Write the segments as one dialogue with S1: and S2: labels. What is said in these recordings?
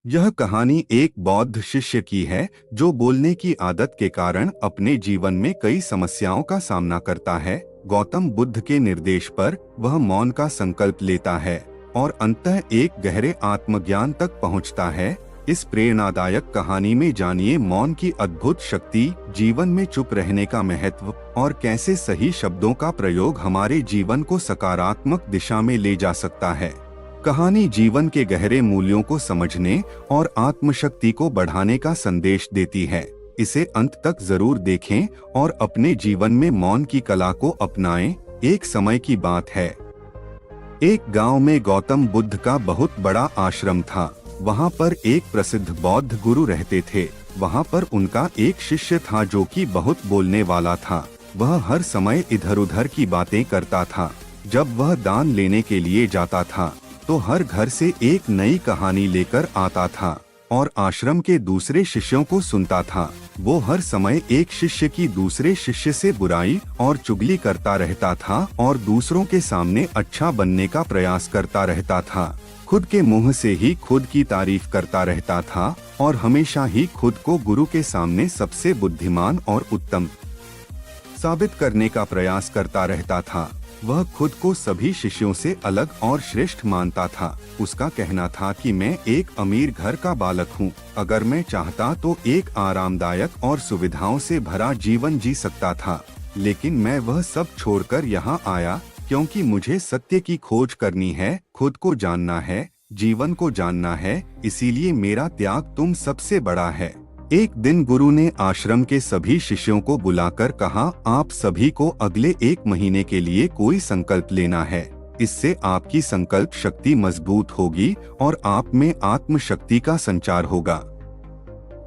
S1: यह कहानी एक बौद्ध शिष्य की है जो बोलने की आदत के कारण अपने जीवन में कई समस्याओं का सामना करता है। गौतम बुद्ध के निर्देश पर वह मौन का संकल्प लेता है और अंततः एक गहरे आत्मज्ञान तक पहुंचता है। इस प्रेरणादायक कहानी में जानिए मौन की अद्भुत शक्ति, जीवन में चुप रहने का महत्व और कैसे सही शब्दों का प्रयोग हमारे जीवन को सकारात्मक दिशा में ले जा सकता है। कहानी जीवन के गहरे मूल्यों को समझने और आत्मशक्ति को बढ़ाने का संदेश देती है। इसे अंत तक जरूर देखें और अपने जीवन में मौन की कला को अपनाएं। एक समय की बात है, एक गांव में गौतम बुद्ध का बहुत बड़ा आश्रम था। वहां पर एक प्रसिद्ध बौद्ध गुरु रहते थे। वहां पर उनका एक शिष्य था जो कि बहुत बोलने वाला था। वह हर समय इधर उधर की बातें करता था। जब वह दान लेने के लिए जाता था तो हर घर से एक नई कहानी लेकर आता था और आश्रम के दूसरे शिष्यों को सुनता था। वो हर समय एक शिष्य की दूसरे शिष्य से बुराई और चुगली करता रहता था और दूसरों के सामने अच्छा बनने का प्रयास करता रहता था। खुद के मुंह से ही खुद की तारीफ करता रहता था और हमेशा ही खुद को गुरु के सामने सबसे बुद्धिमान और उत्तम साबित करने का प्रयास करता रहता था। वह खुद को सभी शिष्यों से अलग और श्रेष्ठ मानता था। उसका कहना था कि मैं एक अमीर घर का बालक हूँ। अगर मैं चाहता तो एक आरामदायक और सुविधाओं से भरा जीवन जी सकता था, लेकिन मैं वह सब छोड़कर यहाँ आया क्योंकि मुझे सत्य की खोज करनी है, खुद को जानना है, जीवन को जानना है। इसीलिए मेरा त्याग तुम सबसे बड़ा है। एक दिन गुरु ने आश्रम के सभी शिष्यों को बुलाकर कहा, आप सभी को अगले 1 महीने के लिए कोई संकल्प लेना है। इससे आपकी संकल्प शक्ति मजबूत होगी और आप में आत्मशक्ति का संचार होगा।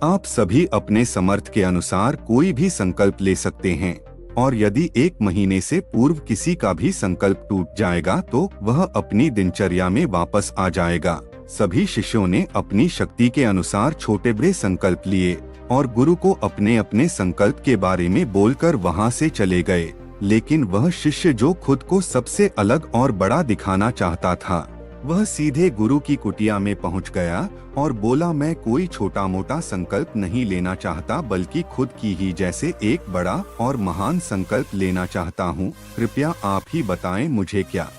S1: आप सभी अपने समर्थ के अनुसार कोई भी संकल्प ले सकते हैं और यदि 1 महीने से पूर्व किसी का भी संकल्प टूट जाएगा तो वह अपनी दिनचर्या में वापस आ जाएगा। सभी शिष्यों ने अपनी शक्ति के अनुसार छोटे बड़े संकल्प लिए और गुरु को अपने अपने संकल्प के बारे में बोलकर वहां से चले गए। लेकिन वह शिष्य जो खुद को सबसे अलग और बड़ा दिखाना चाहता था, वह सीधे गुरु की कुटिया में पहुंच गया और बोला, मैं कोई छोटा मोटा संकल्प नहीं लेना चाहता बल्कि खुद की ही जैसे एक बड़ा और महान संकल्प लेना चाहता हूँ। कृपया आप ही बताएं मुझे क्या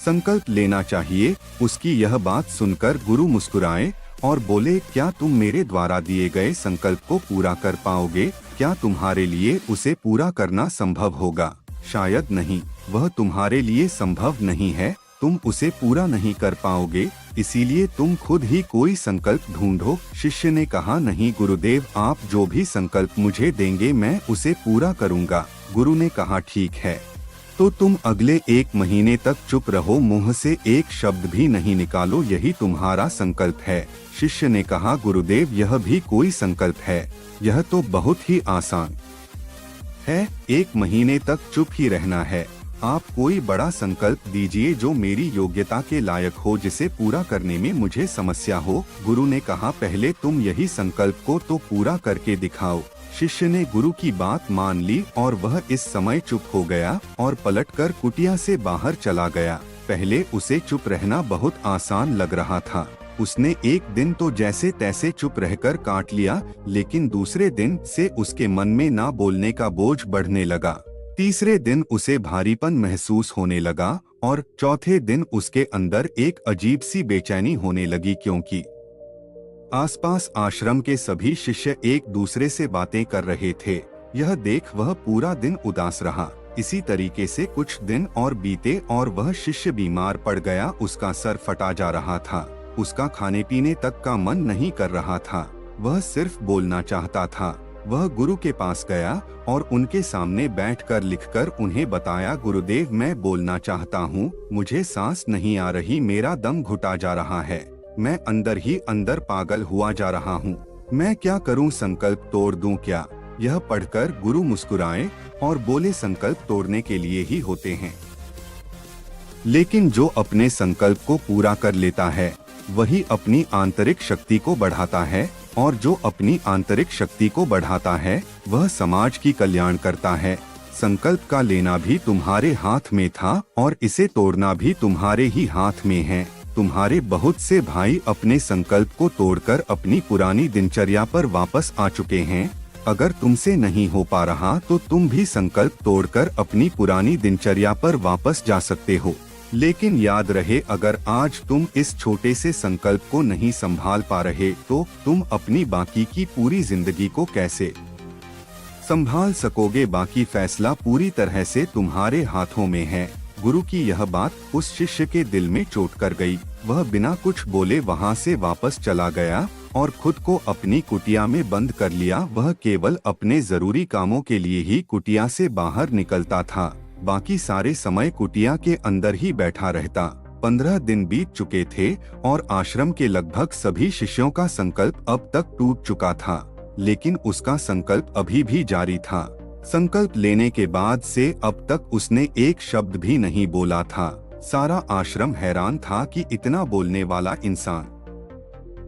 S1: संकल्प लेना चाहिए। उसकी यह बात सुनकर गुरु मुस्कुराए और बोले, क्या तुम मेरे द्वारा दिए गए संकल्प को पूरा कर पाओगे? क्या तुम्हारे लिए उसे पूरा करना संभव होगा? शायद नहीं, वह तुम्हारे लिए संभव नहीं है। तुम उसे पूरा नहीं कर पाओगे, इसीलिए तुम खुद ही कोई संकल्प ढूंढो। शिष्य ने कहा, नहीं गुरुदेव, आप जो भी संकल्प मुझे देंगे मैं उसे पूरा करूँगा। गुरु ने कहा, ठीक है, तो तुम अगले 1 महीने तक चुप रहो, मुंह से एक शब्द भी नहीं निकालो, यही तुम्हारा संकल्प है। शिष्य ने कहा, गुरुदेव, यह भी कोई संकल्प है? यह तो बहुत ही आसान है। 1 महीने तक चुप ही रहना है। आप कोई बड़ा संकल्प दीजिए जो मेरी योग्यता के लायक हो, जिसे पूरा करने में मुझे समस्या हो। गुरु ने कहा, पहले तुम यही संकल्प को तो पूरा करके दिखाओ। शिष्य ने गुरु की बात मान ली और वह इस समय चुप हो गया और पलटकर कुटिया से बाहर चला गया। पहले उसे चुप रहना बहुत आसान लग रहा था। उसने एक दिन तो जैसे तैसे चुप रहकर काट लिया, लेकिन दूसरे दिन से उसके मन में ना बोलने का बोझ बढ़ने लगा। तीसरे दिन उसे भारीपन महसूस होने लगा और चौथे दिन उसके अंदर एक अजीब सी बेचैनी होने लगी, क्योंकि आसपास आश्रम के सभी शिष्य एक दूसरे से बातें कर रहे थे। यह देख वह पूरा दिन उदास रहा। इसी तरीके से कुछ दिन और बीते और वह शिष्य बीमार पड़ गया। उसका सर फटा जा रहा था। उसका खाने पीने तक का मन नहीं कर रहा था। वह सिर्फ बोलना चाहता था। वह गुरु के पास गया और उनके सामने बैठकर लिखकर उन्हें बताया, गुरुदेव, मैं बोलना चाहता हूँ, मुझे सांस नहीं आ रही, मेरा दम घुटा जा रहा है, मैं अंदर ही अंदर पागल हुआ जा रहा हूँ, मैं क्या करूँ, संकल्प तोड़ दूँ क्या? यह पढ़कर गुरु मुस्कुराए और बोले, संकल्प तोड़ने के लिए ही होते हैं, लेकिन जो अपने संकल्प को पूरा कर लेता है वही अपनी आंतरिक शक्ति को बढ़ाता है, और जो अपनी आंतरिक शक्ति को बढ़ाता है वह समाज की कल्याण करता है। संकल्प का लेना भी तुम्हारे हाथ में था और इसे तोड़ना भी तुम्हारे ही हाथ में है। तुम्हारे बहुत से भाई अपने संकल्प को तोड़कर अपनी पुरानी दिनचर्या पर वापस आ चुके हैं। अगर तुमसे नहीं हो पा रहा तो तुम भी संकल्प तोड़कर अपनी पुरानी दिनचर्या पर वापस जा सकते हो। लेकिन याद रहे, अगर आज तुम इस छोटे से संकल्प को नहीं संभाल पा रहे तो तुम अपनी बाकी की पूरी जिंदगी को कैसे संभाल सकोगे। बाकी फैसला पूरी तरह से तुम्हारे हाथों में है। गुरु की यह बात उस शिष्य के दिल में चोट कर गई। वह बिना कुछ बोले वहां से वापस चला गया और खुद को अपनी कुटिया में बंद कर लिया। वह केवल अपने जरूरी कामों के लिए ही कुटिया से बाहर निकलता था, बाकी सारे समय कुटिया के अंदर ही बैठा रहता। 15 दिन बीत चुके थे और आश्रम के लगभग सभी शिष्यों का संकल्प अब तक टूट चुका था, लेकिन उसका संकल्प अभी भी जारी था। संकल्प लेने के बाद से अब तक उसने एक शब्द भी नहीं बोला था। सारा आश्रम हैरान था कि इतना बोलने वाला इंसान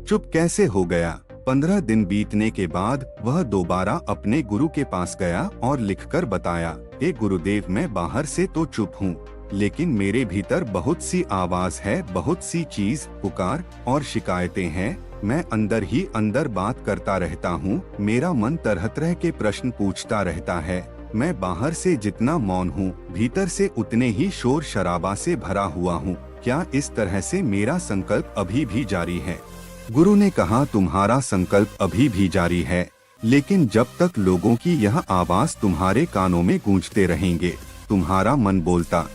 S1: चुप कैसे हो गया। 15 दिन बीतने के बाद वह दोबारा अपने गुरु के पास गया और लिखकर बताया, ए गुरुदेव, मैं बाहर से तो चुप हूँ, लेकिन मेरे भीतर बहुत सी आवाज है, बहुत सी चीज, पुकार और शिकायतें हैं। मैं अंदर ही अंदर बात करता रहता हूँ। मेरा मन तरह तरह के प्रश्न पूछता रहता है। मैं बाहर से जितना मौन हूँ, भीतर से उतने ही शोर शराबा से भरा हुआ हूँ। क्या इस तरह से मेरा संकल्प अभी भी जारी है? गुरु ने कहा, तुम्हारा संकल्प अभी भी जारी है, लेकिन जब तक लोगों की यह आवाज तुम्हारे कानों में गूंजते रहेंगे, तुम्हारा मन बोलता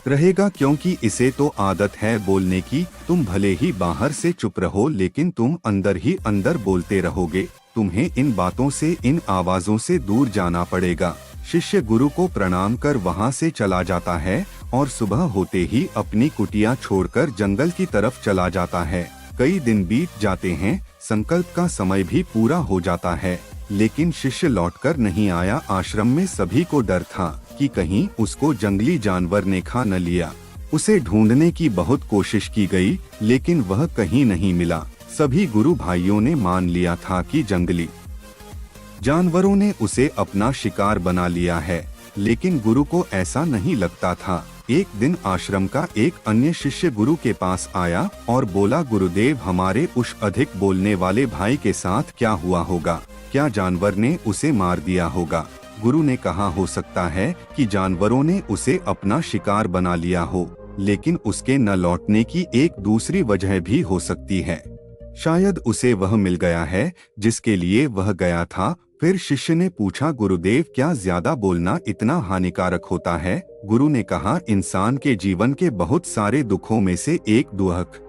S1: रहेगा, क्योंकि इसे तो आदत है बोलने की। तुम भले ही बाहर से चुप रहो, लेकिन तुम अंदर ही अंदर बोलते रहोगे। तुम्हें इन बातों से, इन आवाजों से दूर जाना पड़ेगा। शिष्य गुरु को प्रणाम कर वहां से चला जाता है और सुबह होते ही अपनी कुटिया छोड़कर जंगल की तरफ चला जाता है। कई दिन बीत जाते हैं, संकल्प का समय भी पूरा हो जाता है, लेकिन शिष्य लौटकर नहीं आया। आश्रम में सभी को डर था कि कहीं उसको जंगली जानवर ने खा न लिया। उसे ढूंढने की बहुत कोशिश की गई, लेकिन वह कहीं नहीं मिला। सभी गुरु भाइयों ने मान लिया था कि जंगली जानवरों ने उसे अपना शिकार बना लिया है, लेकिन गुरु को ऐसा नहीं लगता था। एक दिन आश्रम का एक अन्य शिष्य गुरु के पास आया और बोला, गुरुदेव, हमारे उस अधिक बोलने वाले भाई के साथ क्या हुआ होगा? क्या जानवर ने उसे मार दिया होगा? गुरु ने कहा, हो सकता है कि जानवरों ने उसे अपना शिकार बना लिया हो, लेकिन उसके न लौटने की एक दूसरी वजह भी हो सकती है। शायद उसे वह मिल गया है जिसके लिए वह गया था। फिर शिष्य ने पूछा, गुरुदेव, क्या ज्यादा बोलना इतना हानिकारक होता है? गुरु ने कहा, इंसान के जीवन के बहुत सारे दुखों में से एक दुख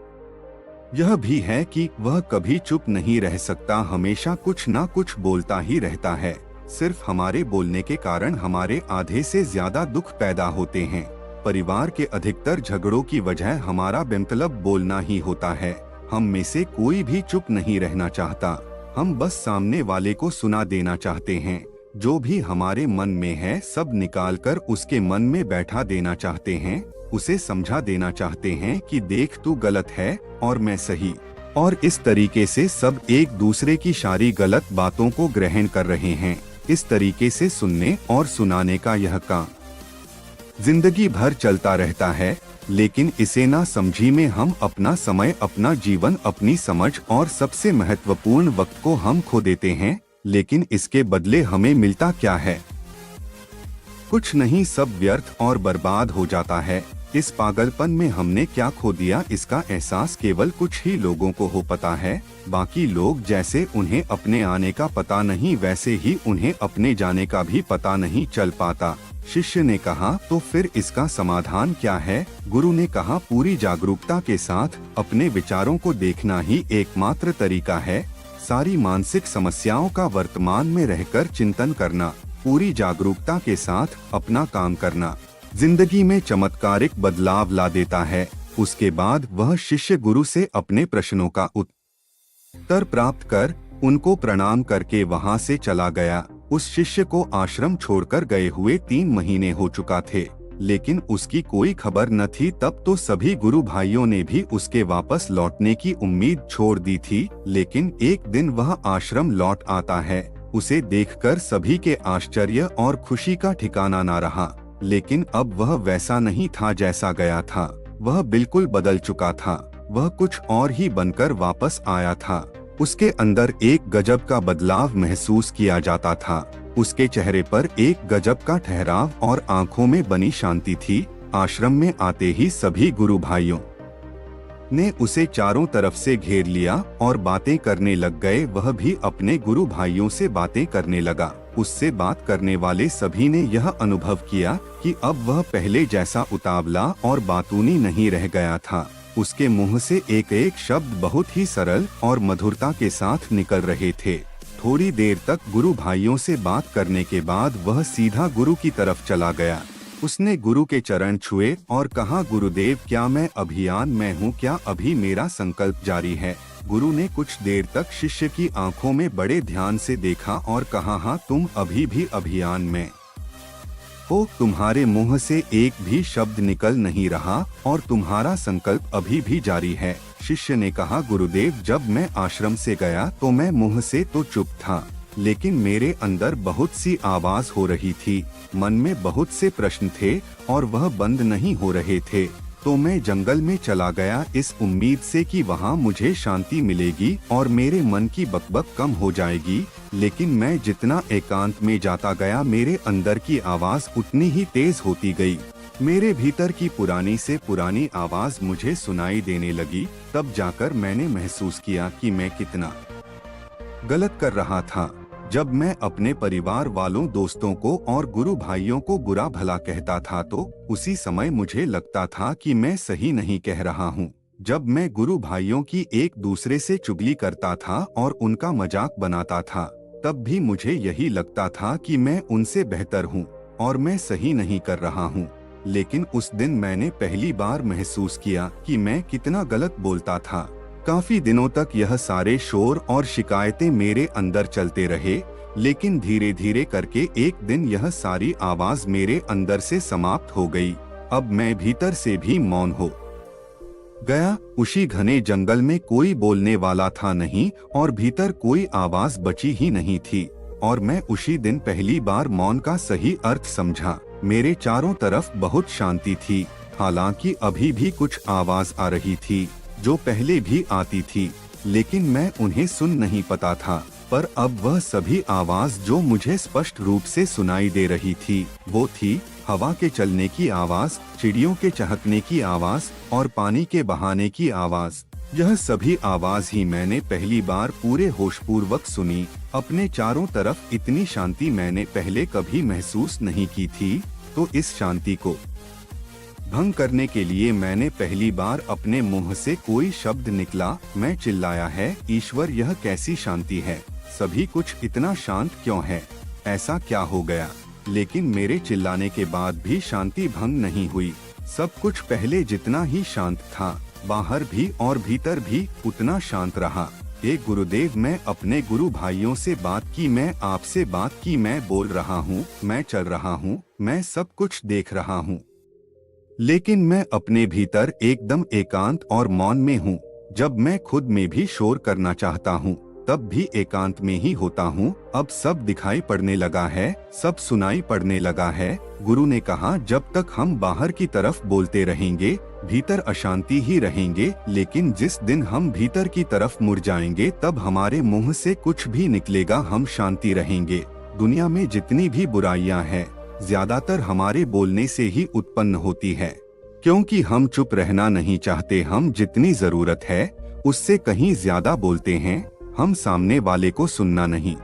S1: यह भी है कि वह कभी चुप नहीं रह सकता, हमेशा कुछ ना कुछ बोलता ही रहता है। सिर्फ हमारे बोलने के कारण हमारे आधे से ज्यादा दुख पैदा होते हैं। परिवार के अधिकतर झगड़ों की वजह हमारा बेमतलब बोलना ही होता है। हम में से कोई भी चुप नहीं रहना चाहता, हम बस सामने वाले को सुना देना चाहते हैं। जो भी हमारे मन में है सब निकालकर उसके मन में बैठा देना चाहते हैं। उसे समझा देना चाहते हैं कि देख, तू गलत है और मैं सही। और इस तरीके से सब एक दूसरे की सारी गलत बातों को ग्रहण कर रहे हैं। इस तरीके से सुनने और सुनाने का यह काम जिंदगी भर चलता रहता है, लेकिन इसे ना समझी में हम अपना समय, अपना जीवन, अपनी समझ और सबसे महत्वपूर्ण वक्त को हम खो देते हैं। लेकिन इसके बदले हमें मिलता क्या है? कुछ नहीं, सब व्यर्थ और बर्बाद हो जाता है। इस पागलपन में हमने क्या खो दिया, इसका एहसास केवल कुछ ही लोगों को हो पता है। बाकी लोग जैसे उन्हें अपने आने का पता नहीं, वैसे ही उन्हें अपने जाने का भी पता नहीं चल पाता। शिष्य ने कहा, तो फिर इसका समाधान क्या है? गुरु ने कहा, पूरी जागरूकता के साथ अपने विचारों को देखना ही एकमात्र तरीका है। सारी मानसिक समस्याओं का वर्तमान में रहकर चिंतन करना, पूरी जागरूकता के साथ अपना काम करना जिंदगी में चमत्कारिक बदलाव ला देता है। उसके बाद वह शिष्य गुरु से अपने प्रश्नों का उत्तर प्राप्त कर उनको प्रणाम करके वहां से चला गया। उस शिष्य को आश्रम छोड़कर गए हुए 3 महीने हो चुका थे, लेकिन उसकी कोई खबर न थी। तब तो सभी गुरु भाइयों ने भी उसके वापस लौटने की उम्मीद छोड़ दी थी। लेकिन एक दिन वह आश्रम लौट आता है। उसे देखकर सभी के आश्चर्य और खुशी का ठिकाना न रहा। लेकिन अब वह वैसा नहीं था जैसा गया था। वह बिल्कुल बदल चुका था। वह कुछ और ही बनकर वापस आया था। उसके अंदर एक गजब का बदलाव महसूस किया जाता था। उसके चेहरे पर एक गजब का ठहराव और आंखों में बनी शांति थी। आश्रम में आते ही सभी गुरु भाइयों ने उसे चारों तरफ से घेर लिया और बातें करने लग गए। वह भी अपने गुरु भाइयों से बातें करने लगा। उससे बात करने वाले सभी ने यह अनुभव किया कि अब वह पहले जैसा उतावला और बातूनी नहीं रह गया था। उसके मुंह से एक एक शब्द बहुत ही सरल और मधुरता के साथ निकल रहे थे। थोड़ी देर तक गुरु भाइयों से बात करने के बाद वह सीधा गुरु की तरफ चला गया। उसने गुरु के चरण छुए और कहा, गुरुदेव, क्या मैं अभियान में हूँ? क्या अभी मेरा संकल्प जारी है? गुरु ने कुछ देर तक शिष्य की आंखों में बड़े ध्यान से देखा और कहा, हाँ, तुम अभी भी अभियान में हो। तुम्हारे मुंह से एक भी शब्द निकल नहीं रहा और तुम्हारा संकल्प अभी भी जारी है। शिष्य ने कहा, गुरुदेव, जब मैं आश्रम से गया तो मैं मुंह से तो चुप था, लेकिन मेरे अंदर बहुत सी आवाज हो रही थी। मन में बहुत से प्रश्न थे और वह बंद नहीं हो रहे थे। तो मैं जंगल में चला गया इस उम्मीद से कि वहाँ मुझे शांति मिलेगी और मेरे मन की बकबक कम हो जाएगी। लेकिन मैं जितना एकांत में जाता गया, मेरे अंदर की आवाज उतनी ही तेज होती गई। मेरे भीतर की पुरानी से पुरानी आवाज मुझे सुनाई देने लगी। तब जाकर मैंने महसूस किया कि मैं कितना गलत कर रहा था। जब मैं अपने परिवार वालों, दोस्तों को और गुरु भाइयों को बुरा भला कहता था तो उसी समय मुझे लगता था कि मैं सही नहीं कह रहा हूँ। जब मैं गुरु भाइयों की एक दूसरे से चुगली करता था और उनका मजाक बनाता था, तब भी मुझे यही लगता था कि मैं उनसे बेहतर हूँ और मैं सही नहीं कर रहा हूँ। लेकिन उस दिन मैंने पहली बार महसूस किया कि मैं कितना गलत बोलता था। काफी दिनों तक यह सारे शोर और शिकायतें मेरे अंदर चलते रहे, लेकिन धीरे धीरे करके एक दिन यह सारी आवाज मेरे अंदर से समाप्त हो गई। अब मैं भीतर से भी मौन हो गया। उसी घने जंगल में कोई बोलने वाला था नहीं और भीतर कोई आवाज बची ही नहीं थी। और मैं उसी दिन पहली बार मौन का सही अर्थ समझा। मेरे चारों तरफ बहुत शांति थी। हालांकि अभी भी कुछ आवाज आ रही थी जो पहले भी आती थी, लेकिन मैं उन्हें सुन नहीं पाता था। पर अब वह सभी आवाज जो मुझे स्पष्ट रूप से सुनाई दे रही थी, वो थी हवा के चलने की आवाज, चिड़ियों के चहकने की आवाज और पानी के बहाने की आवाज। यह सभी आवाज ही मैंने पहली बार पूरे होशपूर्वक सुनी। अपने चारों तरफ इतनी शांति मैंने पहले कभी महसूस नहीं की थी। तो इस शांति को भंग करने के लिए मैंने पहली बार अपने मुंह से कोई शब्द निकला। मैं चिल्लाया है, ईश्वर, यह कैसी शांति है? सभी कुछ इतना शांत क्यों है? ऐसा क्या हो गया? लेकिन मेरे चिल्लाने के बाद भी शांति भंग नहीं हुई। सब कुछ पहले जितना ही शांत था। बाहर भी और भीतर भी उतना शांत रहा। एक गुरुदेव, मैं अपने गुरु भाइयों से बात की, मैं आपसे बात की, मैं बोल रहा हूँ, मैं चल रहा हूँ, मैं सब कुछ देख रहा हूँ, लेकिन मैं अपने भीतर एकदम एकांत और मौन में हूँ। जब मैं खुद में भी शोर करना चाहता हूँ, तब भी एकांत में ही होता हूँ। अब सब दिखाई पड़ने लगा है, सब सुनाई पड़ने लगा है। गुरु ने कहा, जब तक हम बाहर की तरफ बोलते रहेंगे, भीतर अशांति ही रहेंगे। लेकिन जिस दिन हम भीतर की तरफ मुड़ जाएंगे, तब हमारे मुंह से कुछ भी निकलेगा, हम शांति रहेंगे। दुनिया में जितनी भी बुराइयां हैं, ज्यादातर हमारे बोलने से ही उत्पन्न होती है, क्योंकि हम चुप रहना नहीं चाहते। हम जितनी जरूरत है उससे कहीं ज्यादा बोलते हैं। हम सामने वाले को सुनना नहीं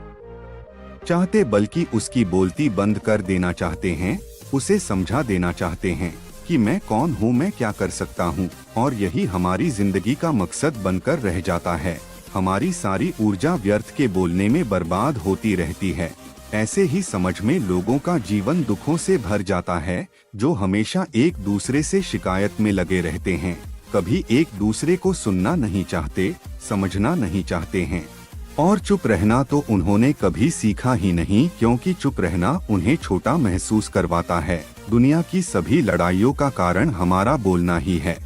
S1: चाहते, बल्कि उसकी बोलती बंद कर देना चाहते हैं। उसे समझा देना चाहते हैं कि मैं कौन हूँ, मैं क्या कर सकता हूँ। और यही हमारी जिंदगी का मकसद बनकर रह जाता है। हमारी सारी ऊर्जा व्यर्थ के बोलने में बर्बाद होती रहती है। ऐसे ही समझ में लोगों का जीवन दुखों से भर जाता है, जो हमेशा एक दूसरे से शिकायत में लगे रहते हैं। कभी एक दूसरे को सुनना नहीं चाहते, समझना नहीं चाहते हैं। और चुप रहना तो उन्होंने कभी सीखा ही नहीं, क्योंकि चुप रहना उन्हें छोटा महसूस करवाता है। दुनिया की सभी लड़ाइयों का कारण हमारा बोलना ही है।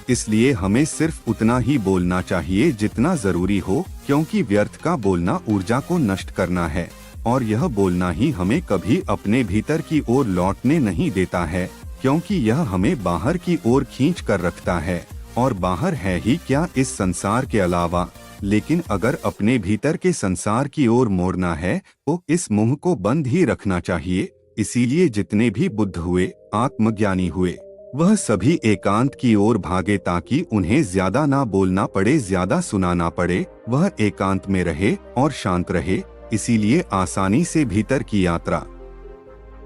S1: इसलिए हमें सिर्फ उतना ही बोलना चाहिए जितना जरूरी हो, क्योंकि व्यर्थ का बोलना ऊर्जा को नष्ट करना है। और यह बोलना ही हमें कभी अपने भीतर की ओर लौटने नहीं देता है। क्योंकि यह हमें बाहर की ओर खींच कर रखता है, और बाहर है ही क्या इस संसार के अलावा। लेकिन अगर अपने भीतर के संसार की ओर मोड़ना है तो इस मुंह को बंद ही रखना चाहिए। इसीलिए जितने भी बुद्ध हुए, आत्मज्ञानी हुए, वह सभी एकांत की ओर भागे ताकि उन्हें ज्यादा ना बोलना पड़े, ज्यादा सुनाना पड़े। वह एकांत में रहे और शांत रहे, इसीलिए आसानी से भीतर की यात्रा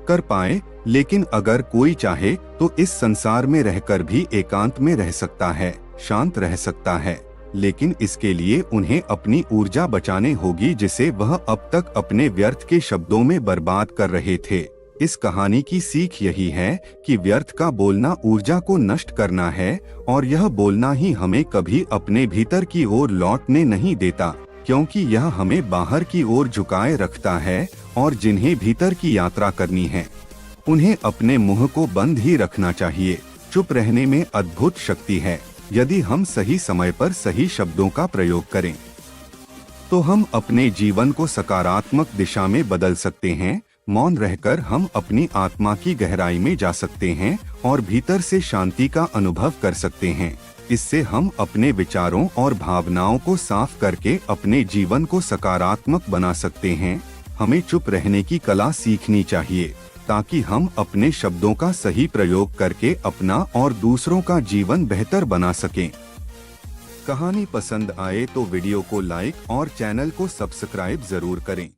S1: कर पाए। लेकिन अगर कोई चाहे तो इस संसार में रहकर भी एकांत में रह सकता है, शांत रह सकता है, लेकिन इसके लिए उन्हें अपनी ऊर्जा बचाने होगी जिसे वह अब तक अपने व्यर्थ के शब्दों में बर्बाद कर रहे थे। इस कहानी की सीख यही है कि व्यर्थ का बोलना ऊर्जा को नष्ट करना है, और यह बोलना ही हमें कभी अपने भीतर की ओर लौटने नहीं देता, क्योंकि यह हमें बाहर की ओर झुकाए रखता है। और जिन्हें भीतर की यात्रा करनी है उन्हें अपने मुंह को बंद ही रखना चाहिए। चुप रहने में अद्भुत शक्ति है। यदि हम सही समय पर सही शब्दों का प्रयोग करें तो हम अपने जीवन को सकारात्मक दिशा में बदल सकते हैं। मौन रहकर हम अपनी आत्मा की गहराई में जा सकते हैं और भीतर से शांति का अनुभव कर सकते हैं। इससे हम अपने विचारों और भावनाओं को साफ करके अपने जीवन को सकारात्मक बना सकते हैं। हमें चुप रहने की कला सीखनी चाहिए ताकि हम अपने शब्दों का सही प्रयोग करके अपना और दूसरों का जीवन बेहतर बना सकें। कहानी पसंद आए तो वीडियो को लाइक और चैनल को सब्सक्राइब जरूर करें।